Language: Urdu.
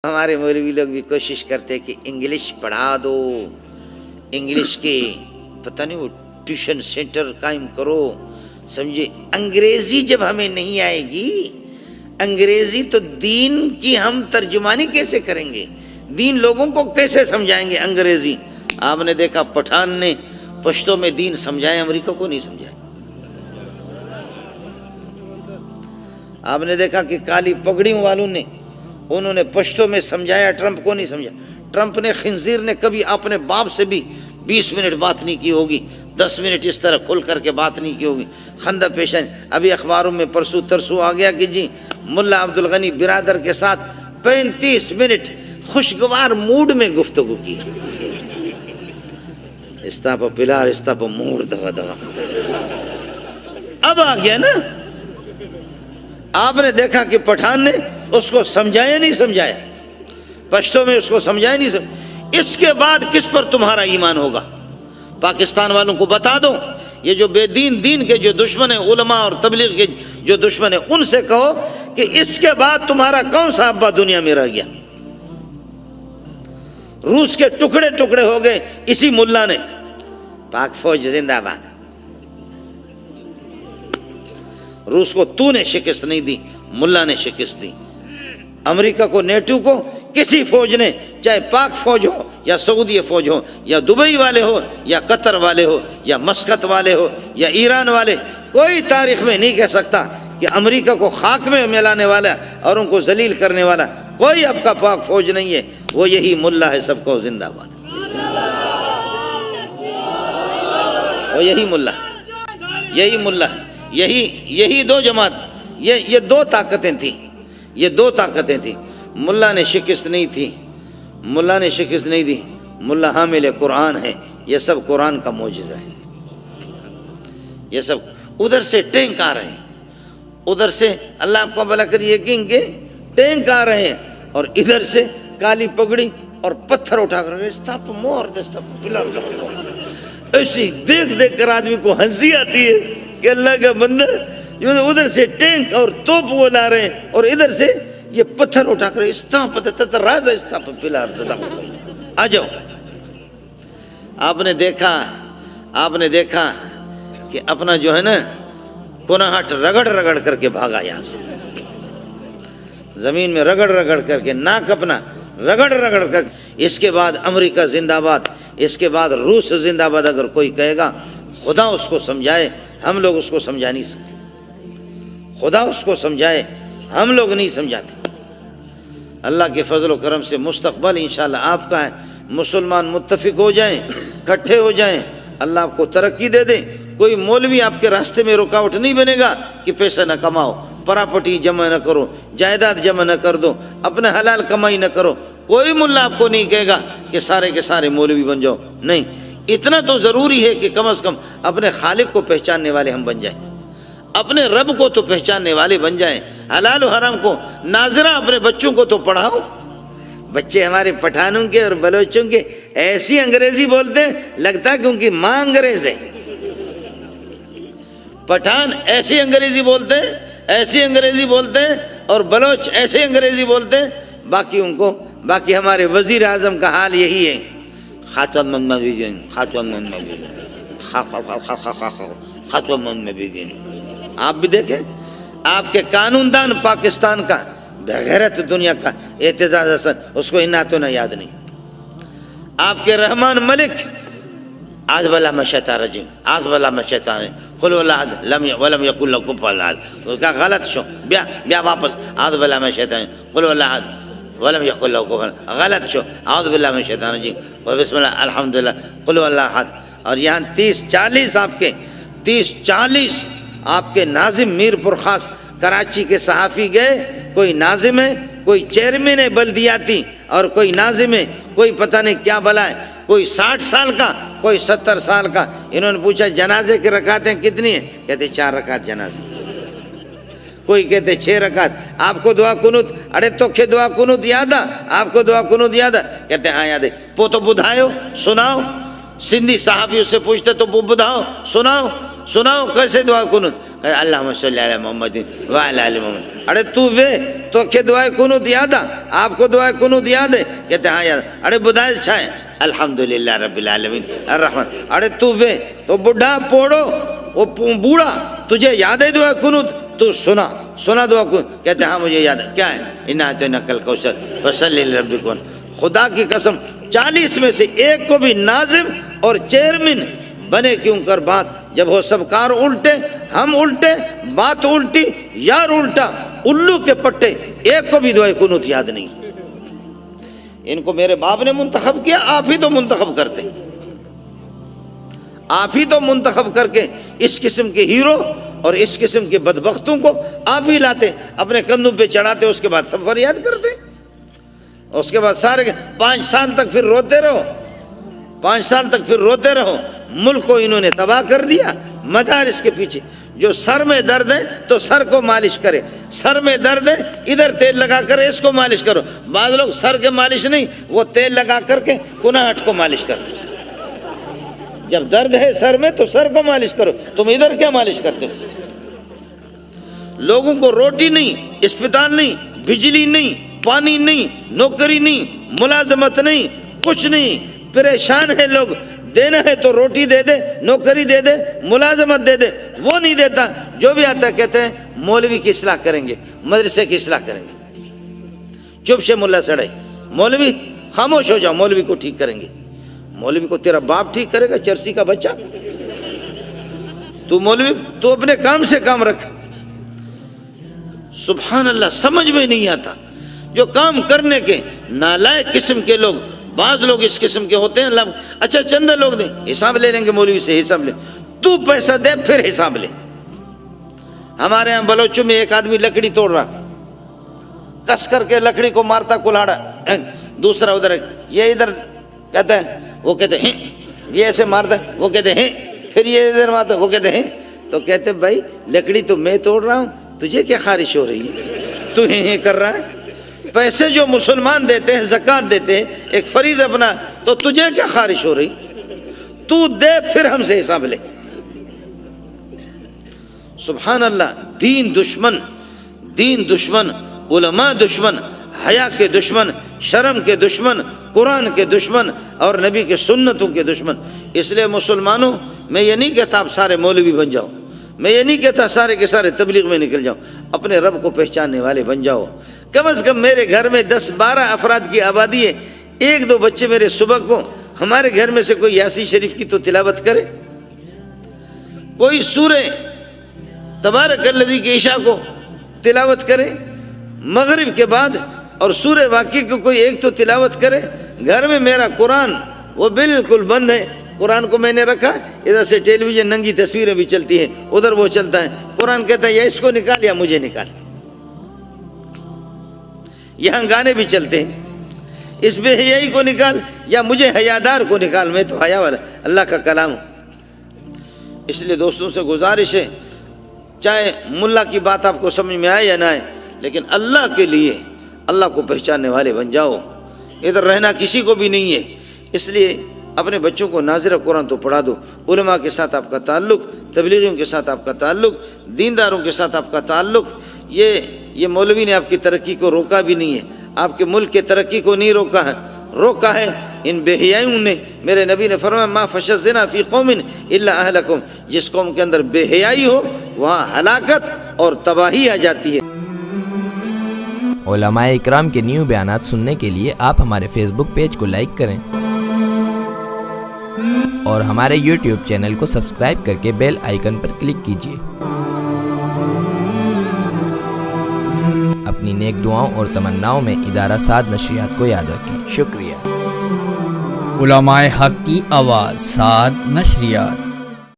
ہمارے مولوی لوگ بھی کوشش کرتے کہ انگلش پڑھا دو، انگلش کے پتہ نہیں وہ ٹیوشن سینٹر قائم کرو، سمجھے۔ انگریزی جب ہمیں نہیں آئے گی، انگریزی تو دین کی ہم ترجمانی کیسے کریں گے، دین لوگوں کو کیسے سمجھائیں گے انگریزی۔ آپ نے دیکھا پٹھان نے پشتو میں دین سمجھایا، امریکہ کو نہیں سمجھایا۔ آپ نے دیکھا کہ کالی پگڑیوں والوں نے انہوں نے پشتو میں سمجھایا، ٹرمپ کو نہیں سمجھا۔ ٹرمپ نے خنزیر نے کبھی اپنے باپ سے بھی 20 منٹ بات نہیں کی ہوگی، 10 منٹ اس طرح کھل کر کے بات نہیں کی ہوگی، خندہ پیشانی۔ ابھی اخباروں میں پرسوں ترسوں آ گیا کہ جی ملا عبدالغنی برادر کے ساتھ 35 منٹ خوشگوار موڈ میں گفتگو کی۔ استاپا پلار استاپا مور دغا دغا۔ اب آ گیا نا۔ آپ نے دیکھا کہ پٹھان نے اس کو سمجھایا نہیں سمجھایا، پشتو میں اس کو سمجھایا نہیں سمجھایا۔ اس کے بعد کس پر تمہارا ایمان ہوگا؟ پاکستان والوں کو بتا دو، یہ جو بے دین دین کے جو دشمن ہیں، علماء اور تبلیغ کے جو دشمن ہیں، ان سے کہو کہ اس کے بعد تمہارا کون سا ابا دنیا میں رہ گیا؟ روس کے ٹکڑے ٹکڑے ہو گئے اسی ملا نے۔ پاک فوج زندہ باد۔ روس کو تو نے شکست نہیں دی، ملا نے شکست دی۔ امریکہ کو، نیٹو کو کسی فوج نے، چاہے پاک فوج ہو یا سعودی فوج ہو یا دبئی والے ہو یا قطر والے ہو یا مسقط والے ہو یا ایران والے، کوئی تاریخ میں نہیں کہہ سکتا کہ امریکہ کو خاک میں ملانے والا اور ان کو ذلیل کرنے والا کوئی اب کا پاک فوج نہیں ہے۔ وہ یہی ملا ہے، سب کو زندہ باد۔ وہ یہی ملا ہے، یہی ملا ہے، یہی دو جماعت، یہ دو طاقتیں تھیں، یہ دو طاقتیں تھیں۔ ملا نے شکست نہیں تھی، ملا نے شکست نہیں دی۔ ملا حامل قرآن ہے، یہ سب قرآن کا معجزہ ہے۔ یہ سب ادھر سے ٹینک آ رہے ہیں، ادھر سے اللہ آپ کو بھلا کر یقین کے ٹینک آ رہے ہیں، اور ادھر سے کالی پگڑی اور پتھر اٹھا کر ایسی دیکھ کر آدمی کو ہنسی آتی ہے کہ اللہ کا بندہ ادھر سے ٹینک اور توپ وہ لا رہے ہیں اور ادھر سے یہ پتھر اٹھا کر آ جاؤ۔ آپ نے دیکھا کہ اپنا جو ہے نا کناہٹ رگڑ کر کے بھاگا یہاں سے، زمین میں رگڑ کر کے، ناک اپنا رگڑ کر۔ اس کے بعد امریکہ زندہ باد، اس کے بعد روس زندہ باد۔ اگر کوئی کہے گا خدا اس کو سمجھائے، ہم لوگ اس کو سمجھا نہیں سکتے۔ خدا اس کو سمجھائے، ہم لوگ نہیں سمجھاتے۔ اللہ کے فضل و کرم سے مستقبل انشاءاللہ آپ کا ہے۔ مسلمان متفق ہو جائیں، اکٹھے ہو جائیں، اللہ آپ کو ترقی دے دے۔ کوئی مولوی آپ کے راستے میں رکاوٹ نہیں بنے گا کہ پیسہ نہ کماؤ، پراپرٹی جمع نہ کرو، جائیداد جمع نہ کر دو، اپنا حلال کمائی نہ کرو۔ کوئی ملا آپ کو نہیں کہے گا کہ سارے کے سارے مولوی بن جاؤ، نہیں۔ اتنا تو ضروری ہے کہ کم از کم اپنے خالق کو پہچاننے والے ہم بن جائیں، اپنے رب کو تو پہچاننے والے بن جائیں۔ حلال و حرام کو ناظرہ اپنے بچوں کو تو پڑھاؤ۔ بچے ہمارے پٹھانوں کے اور بلوچوں کے ایسی انگریزی بولتے ہیں لگتا ہے کہ ان کی ماں انگریز ہے۔ پٹھان ایسی انگریزی بولتے ہیں اور بلوچ ایسے انگریزی بولتے ہیں، باقی ہمارے وزیر اعظم کا حال یہی ہے، آپ بھی دیکھیں، آپ کے قانون دان پاکستان کا بغیرت دنیا کا اعتزاز حسن، اس کو اناتوں نہ یاد نہیں۔ آپ کے رحمان ملک آج بلا مشیطان رجیم، آج بلا مشیطان قل واللہ احد ولم یکن لہ کفوا احد، کا غلط شو بیا واپس آج بلا مشیطان قل واللہ احد ولم یکن لہ کفوا احد، غلط شو اعوذ باللہ من الشیطان الرجیم بسم اللہ الحمدللہ قل واللہ احد۔ اور یہاں 30-40 آپ کے ناظم میر پر خاص کراچی کے صحافی گئے، کوئی ناظم ہے، کوئی چیئرمین ہے بلدیاتی، اور کوئی ناظم ہے، کوئی پتہ نہیں کیا بلا ہے، کوئی 60 سال کا، کوئی 70 سال کا۔ انہوں نے پوچھا جنازے کی رکعتیں کتنی ہیں؟ کہتے 4 رکعت جنازے، کوئی کہتے 6 رکعت۔ آپ کو دعا کنوت، اڑے تو کہ دعا کنوت یاد ہے آپ کو؟ دعا کنوت یاد ہے؟ کہتے ہاں یاد ہے۔ تو بدھائیو، سناؤ۔ سندھی صحافیوں سے پوچھتے تو بدھاؤ، سناؤ کیسے دعا کنوت؟ کہتے اللہم صلی علی محمد وعلی آل محمد۔ اڑے تو تو کہ دعائے کنوت یاد ہے آپ کو؟ دعائے کنوت یاد ہے؟ کہتے ہاں یاد. اڑے بدائے چھائے الحمدللہ رب العالمین الرحمن. اڑے تو وے تو بڈھا پوڑو وہ بوڑھا تجھے یاد ہے دعائے کنوت؟ تو سنا دعا کو. کہتے ہاں مجھے یاد ہے. کیا ہے؟ انا اعطیناک الکوثر فصلی لربک وانحر. خدا کی قسم 40 میں سے ایک کو بھی ناظم اور چیئرمین بنے کیوں کر بات، جب ہو سب کار الٹے، ہم الٹے، بات الٹی، یار الٹا، الو کے پٹے، ایک کو بھی دعائے کنوت یاد نہیں. ان کو میرے باپ نے منتخب کیا، آپ ہی تو منتخب کرتے، آپ ہی تو منتخب کر کے اس قسم کے ہیرو اور اس قسم کے بدبختوں کو آپ ہی لاتے، اپنے کندھوں پہ چڑھاتے، اس کے بعد سب فریاد کرتے، اس کے بعد سارے 5 سال تک پھر روتے رہو، 5 سال تک پھر روتے رہو. ملک کو انہوں نے تباہ کر دیا مدارس کے پیچھے. جو سر میں درد ہے تو سر کو مالش کرے، سر میں درد ہے ادھر تیل لگا کر اس کو مالش کرو. بعض لوگ سر کے مالش نہیں، وہ تیل لگا کر کے کناہٹ کو مالش کرتے. جب درد ہے سر میں تو سر کو مالش کرو، تم ادھر کیا مالش کرتے ہو؟ لوگوں کو روٹی نہیں، اسپتال نہیں، بجلی نہیں، پانی نہیں، نوکری نہیں، ملازمت نہیں، کچھ نہیں. پریشان ہے لوگ. دینا ہے تو روٹی دے دے، نوکری دے دے، ملازمت دے دے، وہ نہیں دیتا. جو بھی آتا ہے کہتے ہیں مولوی کی اصلاح کریں گے، مدرسے کی اصلاح کریں گے. چپ سے ملا سڑائی، مولوی خاموش ہو جاؤ، مولوی کو ٹھیک کریں گے. مولوی کو تیرا باپ ٹھیک کرے گا، چرسی کا بچہ؟ تو مولوی تو اپنے کام سے کام رکھ. سبحان اللہ، سمجھ میں نہیں آتا. جو کام کرنے کے نالائق قسم کے لوگ، بعض لوگ اس قسم کے ہوتے ہیں. اللہ اچھا چندہ لوگ دیں، حساب لے لیں گے مولوی سے، حساب لے. تو پیسہ دے پھر حساب لے. ہمارے ہاں بلوچوں میں ایک آدمی لکڑی توڑ رہا، کس کر کے لکڑی کو مارتا کلاڑا، دوسرا ادھر یہ ادھر کہتا ہے، وہ کہتے ہیں یہ ایسے مارتا ہے، وہ کہتے ہیں پھر یہ ادھر مارتا ہے، وہ کہتے ہیں. تو کہتے بھائی لکڑی تو میں توڑ رہا ہوں، تجھے کیا خارش ہو رہی ہے؟ تو ہی کر رہا ہے. پیسے جو مسلمان دیتے ہیں، زکوٰۃ دیتے ہیں، ایک فریض اپنا، تو تجھے کیا خارش ہو رہی؟ تو دے پھر ہم سے حساب لے. سبحان اللہ. دین دشمن، علماء دشمن، حیا کے دشمن، شرم کے دشمن، قرآن کے دشمن اور نبی کے سنتوں کے دشمن. اس لیے مسلمانوں، میں یہ نہیں کہتا آپ سارے مولوی بن جاؤ، میں یہ نہیں کہتا سارے کے سارے تبلیغ میں نکل جاؤ، اپنے رب کو پہچاننے والے بن جاؤ. کم از کم میرے گھر میں 10-12 افراد کی آبادی ہے، 1-2 بچے میرے صبح کو ہمارے گھر میں سے کوئی یاسین شریف کی تو تلاوت کرے، کوئی سورہ تبارک الذی کی عشاء کو تلاوت کرے، مغرب کے بعد اور سورہ واقعہ کو کوئی ایک تو تلاوت کرے. گھر میں میرا قرآن وہ بالکل بند ہے. قرآن کو میں نے رکھا، ادھر سے ٹیلی ویژن ننگی تصویریں بھی چلتی ہیں، ادھر وہ چلتا ہے. قرآن کہتا ہے یا اس کو نکال یا مجھے نکال. یہاں گانے بھی چلتے ہیں، اس بے حیائی کو نکال یا مجھے حیادار کو نکال، میں تو حیا والا اللہ کا کلام ہوں. اس لیے دوستوں سے گزارش ہے، چاہے ملا کی بات آپ کو سمجھ میں آئے یا نہ آئے، لیکن اللہ کے لیے اللہ کو پہچاننے والے بن جاؤ. ادھر رہنا کسی کو بھی نہیں ہے. اس لیے اپنے بچوں کو ناظر قرآن تو پڑھا دو. علماء کے ساتھ آپ کا تعلق، تبلیغیوں کے ساتھ آپ کا تعلق، دینداروں کے ساتھ آپ کا تعلق. یہ مولوی نے آپ کی ترقی کو روکا بھی نہیں ہے، آپ کے ملک کے ترقی کو نہیں روکا ہے ان بے حیائیوں نے. میرے نبی نے فرمایا ما فشى الزنا فی قوم الا اہلکم. جس قوم کے اندر بے حیائی ہو وہاں ہلاکت اور تباہی آ جاتی ہے. علماء اکرام کے نیو بیانات سننے کے لیے آپ ہمارے فیس بک پیج کو لائک کریں اور ہمارے یوٹیوب چینل کو سبسکرائب کر کے بیل آئیکن پر کلک کیجیے. اپنی نیک دعاؤں اور تمناؤں میں ادارہ سعد نشریات کو یاد رکھیں. شکریہ. علماء حق کی آواز، سعد نشریات.